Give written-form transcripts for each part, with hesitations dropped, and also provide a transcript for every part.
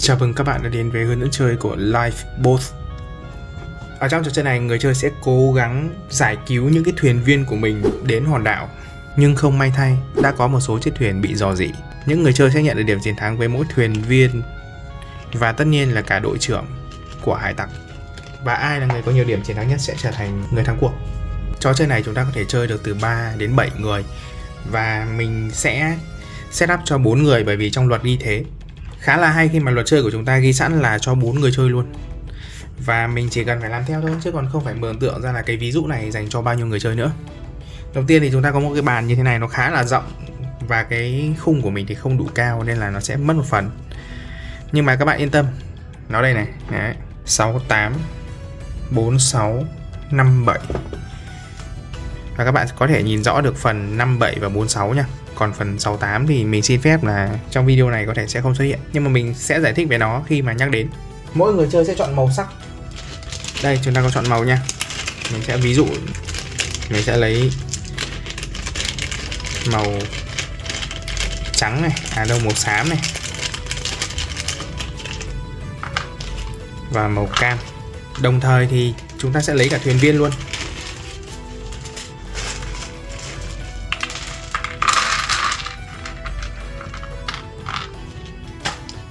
Chào mừng các bạn đã đến với hướng dẫn chơi của Lifeboat. Ở trong trò chơi này, người chơi sẽ cố gắng giải cứu những cái thuyền viên của mình đến hòn đảo. Nhưng không may thay, đã có một số chiếc thuyền bị rò rỉ. Những người chơi sẽ nhận được điểm chiến thắng với mỗi thuyền viên và tất nhiên là cả đội trưởng của hải tặc. Và ai là người có nhiều điểm chiến thắng nhất sẽ trở thành người thắng cuộc. Trò chơi này chúng ta có thể chơi được từ 3 đến 7 người. Và mình sẽ setup cho 4 người bởi vì trong luật ghi thế. Khá là hay khi mà luật chơi của chúng ta ghi sẵn là cho 4 người chơi luôn. Và mình chỉ cần phải làm theo thôi, chứ còn không phải mường tượng ra là cái ví dụ này dành cho bao nhiêu người chơi nữa. Đầu tiên thì chúng ta có một cái bàn như thế này, nó khá là rộng. Và cái khung của mình thì không đủ cao nên là nó sẽ mất một phần. Nhưng mà các bạn yên tâm, nó đây này. Đấy, 68 46 57. Và các bạn có thể nhìn rõ được phần 57 và 46 nha. Còn phần 68 thì mình xin phép là trong video này có thể sẽ không xuất hiện, nhưng mà mình sẽ giải thích về nó khi mà nhắc đến. Mỗi người chơi sẽ chọn màu sắc. Đây, chúng ta có chọn màu nha. Mình sẽ ví dụ, mình sẽ lấy màu trắng này, màu xám này, và màu cam. Đồng thời thì chúng ta sẽ lấy cả thuyền viên luôn.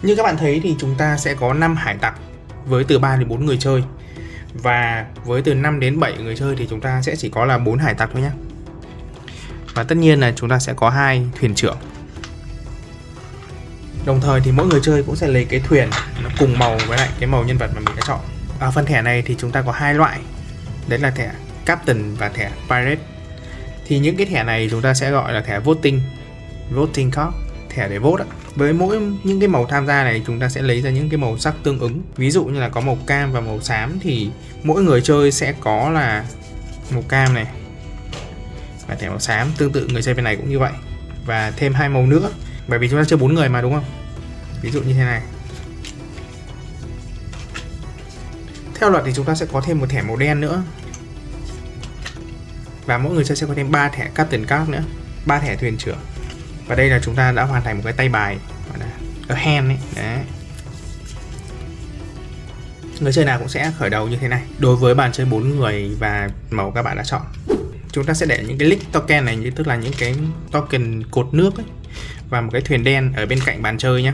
Như các bạn thấy thì chúng ta sẽ có 5 hải tặc với từ 3 đến 4 người chơi. Và với từ 5 đến 7 người chơi thì chúng ta sẽ chỉ có là 4 hải tặc thôi nhé. Và tất nhiên là chúng ta sẽ có 2 thuyền trưởng. Đồng thời thì mỗi người chơi cũng sẽ lấy cái thuyền nó cùng màu với lại cái màu nhân vật mà mình đã chọn. Ở phần thẻ này thì chúng ta có 2 loại. Đấy là thẻ Captain và thẻ Pirate. Thì những cái thẻ này chúng ta sẽ gọi là thẻ Voting card, thẻ để vote. Với mỗi những cái màu tham gia này chúng ta sẽ lấy ra những cái màu sắc tương ứng. Ví dụ như là có màu cam và màu xám thì mỗi người chơi sẽ có là màu cam này và thẻ màu xám. Tương tự người chơi bên này cũng như vậy. Và thêm 2 màu nữa, bởi vì chúng ta chơi 4 người mà, đúng không? Ví dụ như thế này. Theo luật thì chúng ta sẽ có thêm một thẻ màu đen nữa. Và mỗi người chơi sẽ có thêm 3 thẻ Captain Card nữa, 3 thẻ thuyền trưởng. Và đây là chúng ta đã hoàn thành một cái tay bài gọi là a hand ấy. Đấy. Người chơi nào cũng sẽ khởi đầu như thế này. Đối với bàn chơi 4 người và màu các bạn đã chọn, chúng ta sẽ để những cái lick token này, tức là những cái token cột nước ấy, và một cái thuyền đen ở bên cạnh bàn chơi nhé.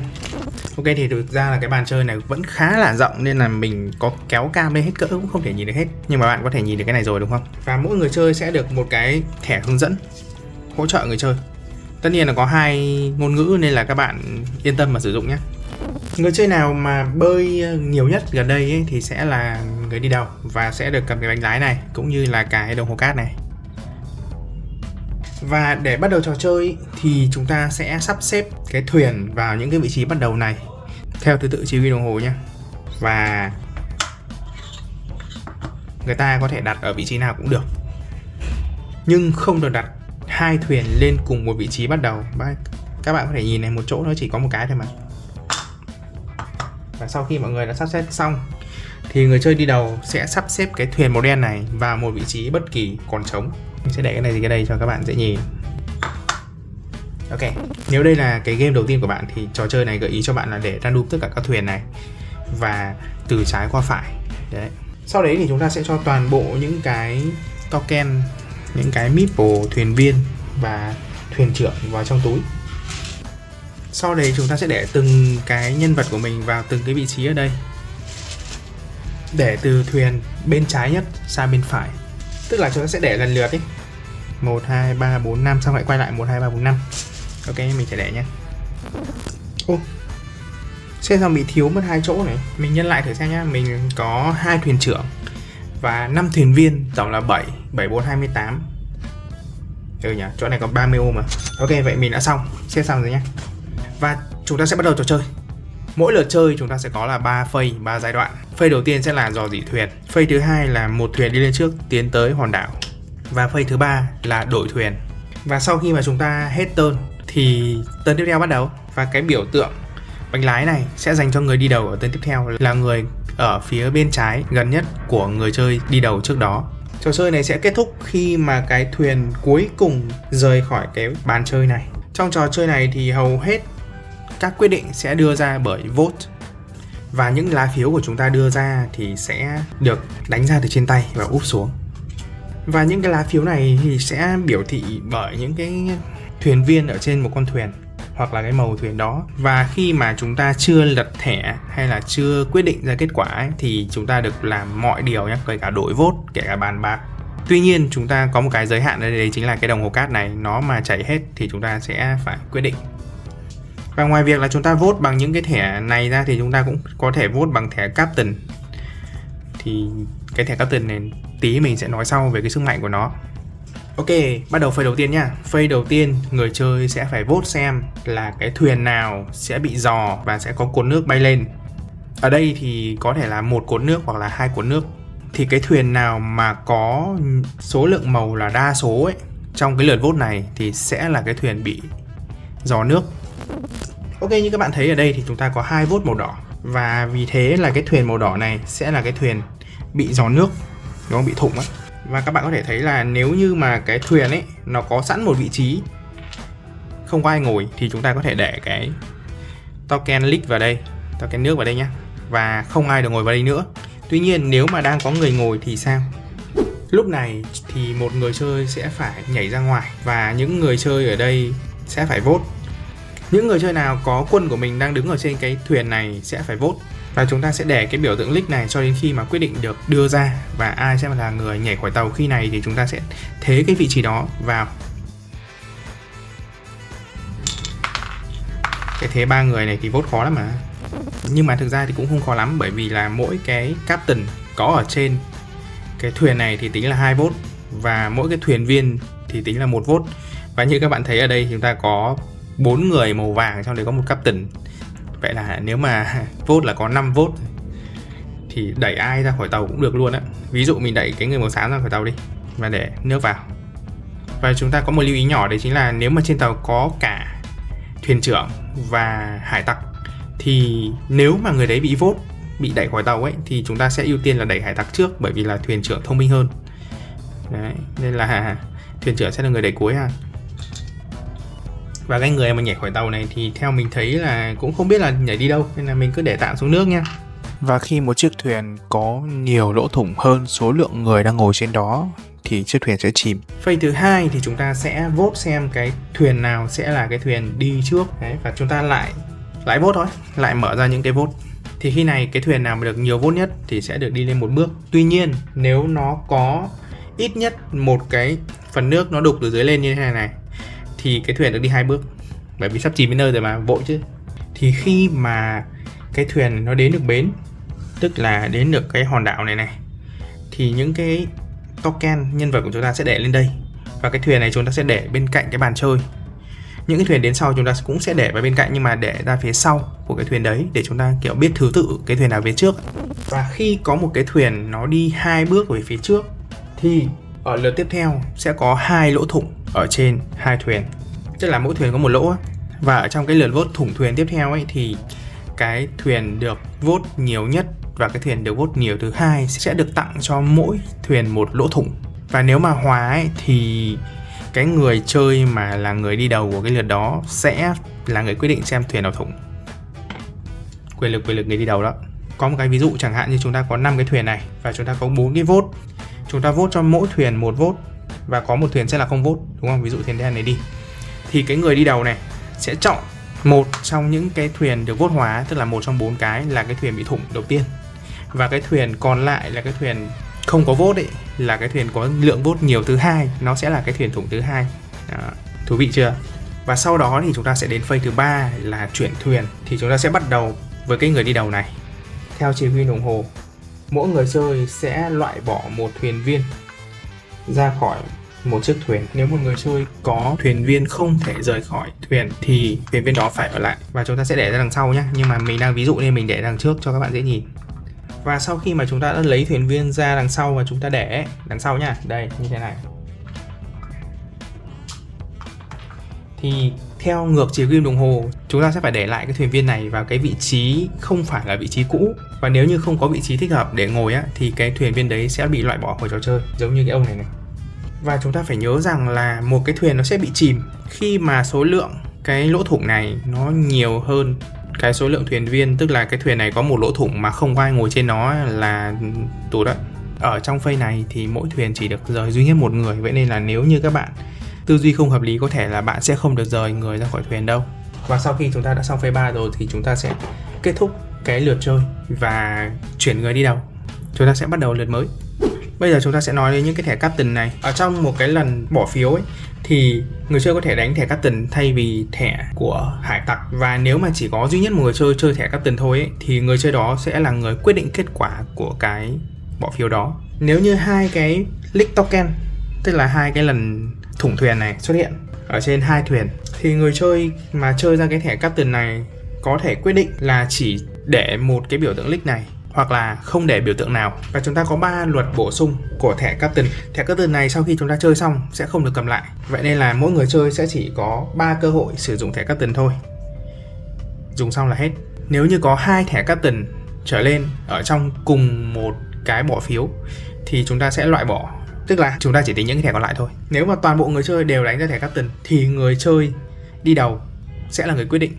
Ok, thì thực ra là cái bàn chơi này vẫn khá là rộng nên là mình có kéo cam lên hết cỡ cũng không thể nhìn được hết. Nhưng mà bạn có thể nhìn được cái này rồi, đúng không? Và mỗi người chơi sẽ được một cái thẻ hướng dẫn hỗ trợ người chơi. Tất nhiên là có 2 ngôn ngữ nên là các bạn yên tâm mà sử dụng nhé. Người chơi nào mà bơi nhiều nhất gần đây ấy, thì sẽ là người đi đầu và sẽ được cầm cái bánh lái này cũng như là cái đồng hồ cát này. Và để bắt đầu trò chơi thì chúng ta sẽ sắp xếp cái thuyền vào những cái vị trí bắt đầu này theo thứ tự chỉ huy đồng hồ nhé. Và người ta có thể đặt ở vị trí nào cũng được, nhưng không được đặt 2 thuyền lên cùng một vị trí bắt đầu. Các bạn có thể nhìn này, một chỗ nó chỉ có một cái thôi mà. Và sau khi mọi người đã sắp xếp xong thì người chơi đi đầu sẽ sắp xếp cái thuyền màu đen này vào một vị trí bất kỳ còn trống. Mình sẽ để cái này thì cái đây cho các bạn dễ nhìn. Ok, nếu đây là cái game đầu tiên của bạn thì trò chơi này gợi ý cho bạn là để random tất cả các thuyền này và từ trái qua phải. Đấy. Sau đấy thì chúng ta sẽ cho toàn bộ những cái token, những cái meeple thuyền viên và thuyền trưởng vào trong túi. Sau đấy chúng ta sẽ để từng cái nhân vật của mình vào từng cái vị trí ở đây. Để từ thuyền bên trái nhất sang bên phải. Tức là chúng ta sẽ để lần lượt ấy. 1, 2, 3, 4, 5, xong lại quay lại 1, 2, 3, 4, 5. Ok, mình sẽ để nhé. Ô, xe xong bị thiếu mất 2 chỗ này. Mình nhân lại thử xem nhá. Mình có 2 thuyền trưởng và 5 thuyền viên, tổng là 7, 7, 4, 28. Nhỉ, chỗ này có 30 ô mà. Ok, vậy mình đã xong, set xong rồi nhé. Và chúng ta sẽ bắt đầu trò chơi. Mỗi lượt chơi chúng ta sẽ có là 3 phase, 3 giai đoạn. Phase đầu tiên sẽ là dò dỉ thuyền. Phase thứ hai là một thuyền đi lên trước tiến tới hòn đảo. Và phase thứ ba là đổi thuyền. Và sau khi mà chúng ta hết turn thì turn tiếp theo bắt đầu. Và cái biểu tượng bánh lái này sẽ dành cho người đi đầu ở turn tiếp theo, là người ở phía bên trái gần nhất của người chơi đi đầu trước đó. Trò chơi này sẽ kết thúc khi mà cái thuyền cuối cùng rời khỏi cái bàn chơi này. Trong trò chơi này thì hầu hết các quyết định sẽ đưa ra bởi vote. Và những lá phiếu của chúng ta đưa ra thì sẽ được đánh ra từ trên tay và úp xuống. Và những cái lá phiếu này thì sẽ biểu thị bởi những cái thuyền viên ở trên một con thuyền hoặc là cái màu thuyền đó. Và khi mà chúng ta chưa lật thẻ hay là chưa quyết định ra kết quả ấy, thì chúng ta được làm mọi điều nhé, kể cả đổi vote, kể cả bàn bạc. Tuy nhiên chúng ta có một cái giới hạn ở đây, chính là cái đồng hồ cát này, nó mà chảy hết thì chúng ta sẽ phải quyết định. Và ngoài việc là chúng ta vote bằng những cái thẻ này ra thì chúng ta cũng có thể vote bằng thẻ Captain. Thì cái thẻ Captain này tí mình sẽ nói sau về cái sức mạnh của nó. Ok, bắt đầu phase đầu tiên nha. Phase đầu tiên, người chơi sẽ phải vote xem là cái thuyền nào sẽ bị dò và sẽ có cột nước bay lên. Ở đây thì có thể là một cột nước hoặc là hai cột nước. Thì cái thuyền nào mà có số lượng màu là đa số ấy, trong cái lượt vote này thì sẽ là cái thuyền bị dò nước. Ok, như các bạn thấy ở đây thì chúng ta có 2 vote màu đỏ. Và vì thế là cái thuyền màu đỏ này sẽ là cái thuyền bị dò nước, nó bị thủng á. Và các bạn có thể thấy là nếu như mà cái thuyền ấy nó có sẵn một vị trí không có ai ngồi thì chúng ta có thể để cái token leak vào đây, token nước vào đây nhá. Và không ai được ngồi vào đây nữa. Tuy nhiên nếu mà đang có người ngồi thì sao? Lúc này thì một người chơi sẽ phải nhảy ra ngoài và những người chơi ở đây sẽ phải vote. Những người chơi nào có quân của mình đang đứng ở trên cái thuyền này sẽ phải vote. Và chúng ta sẽ để cái biểu tượng leak này cho đến khi mà quyết định được đưa ra. Và ai sẽ là người nhảy khỏi tàu khi này thì chúng ta sẽ thế cái vị trí đó vào. Cái thế 3 người này thì vote khó lắm mà. Nhưng mà thực ra thì cũng không khó lắm, bởi vì là mỗi cái captain có ở trên cái thuyền này thì tính là 2 vote. Và mỗi cái thuyền viên thì tính là 1 vote. Và như các bạn thấy ở đây chúng ta có 4 người màu vàng, trong đấy có một captain. Vậy là nếu mà vote là có 5 vote thì đẩy ai ra khỏi tàu cũng được luôn á. Ví dụ mình đẩy cái người màu xám ra khỏi tàu đi và để nước vào. Và chúng ta có một lưu ý nhỏ, đấy chính là nếu mà trên tàu có cả thuyền trưởng và hải tặc thì nếu mà người đấy bị vote, bị đẩy khỏi tàu ấy, thì chúng ta sẽ ưu tiên là đẩy hải tặc trước, bởi vì là thuyền trưởng thông minh hơn. Đấy, nên là thuyền trưởng sẽ là người đẩy cuối ha. Và cái người mà nhảy khỏi tàu này thì theo mình thấy là cũng không biết là nhảy đi đâu, nên là mình cứ để tạm xuống nước nha. Và khi một chiếc thuyền có nhiều lỗ thủng hơn số lượng người đang ngồi trên đó thì chiếc thuyền sẽ chìm. Phase thứ hai thì chúng ta sẽ vote xem cái thuyền nào sẽ là cái thuyền đi trước. Đấy, và chúng ta lại vote thôi, lại mở ra những cái vote. Thì khi này cái thuyền nào mà được nhiều vote nhất thì sẽ được đi lên một bước. Tuy nhiên nếu nó có ít nhất một cái phần nước nó đục từ dưới lên như thế này thì cái thuyền được đi 2 bước, bởi vì sắp chìm đến nơi rồi mà, vội chứ. Thì khi mà cái thuyền nó đến được bến, tức là đến được cái hòn đảo này thì những cái token nhân vật của chúng ta sẽ để lên đây. Và cái thuyền này chúng ta sẽ để bên cạnh cái bàn chơi. Những cái thuyền đến sau chúng ta cũng sẽ để vào bên cạnh, nhưng mà để ra phía sau của cái thuyền đấy, để chúng ta kiểu biết thứ tự cái thuyền nào về trước. Và khi có một cái thuyền nó đi 2 bước về phía trước thì ở lượt tiếp theo sẽ có 2 lỗ thủng ở trên 2 thuyền, tức là mỗi thuyền có một lỗ. Và ở trong cái lượt vote thủng thuyền tiếp theo ấy thì cái thuyền được vote nhiều nhất và cái thuyền được vote nhiều thứ hai sẽ được tặng cho mỗi thuyền một lỗ thủng. Và nếu mà hòa ấy thì cái người chơi mà là người đi đầu của cái lượt đó sẽ là người quyết định xem thuyền nào thủng. Quyền lực người đi đầu đó. Có một cái ví dụ chẳng hạn như chúng ta có 5 cái thuyền này và chúng ta có 4 cái vote. Chúng ta vote cho mỗi thuyền 1 vote và có một thuyền sẽ là không vote, đúng không? Ví dụ thuyền đen này đi. Thì cái người đi đầu này sẽ chọn một trong những cái thuyền được vote hóa, tức là một trong 4 cái là cái thuyền bị thủng đầu tiên. Và cái thuyền còn lại là cái thuyền không có vote ấy, là cái thuyền có lượng vote nhiều thứ hai, nó sẽ là cái thuyền thủng thứ hai. Đó, thú vị chưa? Và sau đó thì chúng ta sẽ đến phase thứ 3 là chuyển thuyền. Thì chúng ta sẽ bắt đầu với cái người đi đầu này. Theo chỉ huy đồng hồ, mỗi người chơi sẽ loại bỏ một thuyền viên ra khỏi một chiếc thuyền. Nếu một người chơi có thuyền viên không thể rời khỏi thuyền thì thuyền viên đó phải ở lại. Và chúng ta sẽ để ra đằng sau nhé. Nhưng mà mình đang ví dụ nên mình để đằng trước cho các bạn dễ nhìn. Và sau khi mà chúng ta đã lấy thuyền viên ra đằng sau và chúng ta để đằng sau nhá, đây như thế này, thì theo ngược chiều kim đồng hồ chúng ta sẽ phải để lại cái thuyền viên này vào cái vị trí không phải là vị trí cũ. Và nếu như không có vị trí thích hợp để ngồi á thì cái thuyền viên đấy sẽ bị loại bỏ khỏi trò chơi, giống như cái ông này này. Và chúng ta phải nhớ rằng là một cái thuyền nó sẽ bị chìm khi mà số lượng cái lỗ thủng này nó nhiều hơn cái số lượng thuyền viên, tức là cái thuyền này có một lỗ thủng mà không có ai ngồi trên nó là tụt đấy. Ở trong phase này thì mỗi thuyền chỉ được rời duy nhất một người, vậy nên là nếu như các bạn tư duy không hợp lý có thể là bạn sẽ không được rời người ra khỏi thuyền đâu. Và sau khi chúng ta đã xong phase 3 rồi thì chúng ta sẽ kết thúc cái lượt chơi và chuyển người đi đầu. Chúng ta sẽ bắt đầu lượt mới. Bây giờ chúng ta sẽ nói đến những cái thẻ captain này. Ở trong một cái lần bỏ phiếu ấy thì người chơi có thể đánh thẻ captain thay vì thẻ của hải tặc. Và nếu mà chỉ có duy nhất một người chơi thẻ captain thôi ấy, thì người chơi đó sẽ là người quyết định kết quả của cái bỏ phiếu đó. Nếu như hai cái leak token, tức là hai cái lần thủng thuyền này xuất hiện ở trên hai thuyền, thì người chơi mà chơi ra cái thẻ captain này có thể quyết định là chỉ để một cái biểu tượng leak này hoặc là không để biểu tượng nào. Và chúng ta có 3 luật bổ sung của thẻ captain. Thẻ captain này sau khi chúng ta chơi xong sẽ không được cầm lại. Vậy nên là mỗi người chơi sẽ chỉ có 3 cơ hội sử dụng thẻ captain thôi. Dùng xong là hết. Nếu như có 2 thẻ captain trở lên ở trong cùng một cái bỏ phiếu thì chúng ta sẽ loại bỏ. Tức là chúng ta chỉ tính những cái thẻ còn lại thôi. Nếu mà toàn bộ người chơi đều đánh ra thẻ captain thì người chơi đi đầu sẽ là người quyết định.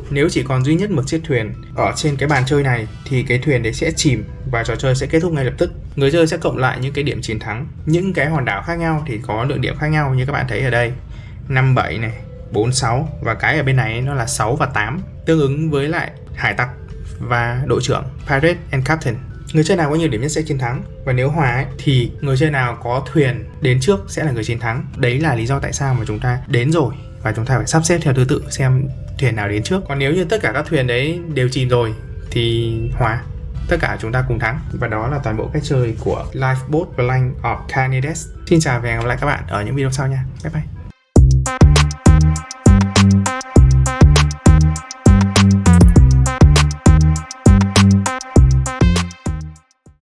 Nếu chỉ còn duy nhất một chiếc thuyền ở trên cái bàn chơi này thì cái thuyền đấy sẽ chìm và trò chơi sẽ kết thúc ngay lập tức. Người chơi sẽ cộng lại những cái điểm chiến thắng. Những cái hòn đảo khác nhau thì có lượng điểm khác nhau như các bạn thấy ở đây. 57 này, 46 và cái ở bên này nó là 6 và 8, tương ứng với lại hải tặc và đội trưởng Pirate and Captain. Người chơi nào có nhiều điểm nhất sẽ chiến thắng. Và nếu hòa ấy, thì người chơi nào có thuyền đến trước sẽ là người chiến thắng. Đấy là lý do tại sao mà chúng ta đến rồi và chúng ta phải sắp xếp theo thứ tự xem thuyền nào đến trước. Còn nếu như tất cả các thuyền đấy đều chìm rồi thì hòa, tất cả chúng ta cùng thắng. Và đó là toàn bộ cách chơi của Lifeboat Blank of Carnides. Xin chào và hẹn gặp lại các bạn ở những video sau nha. Bye bye.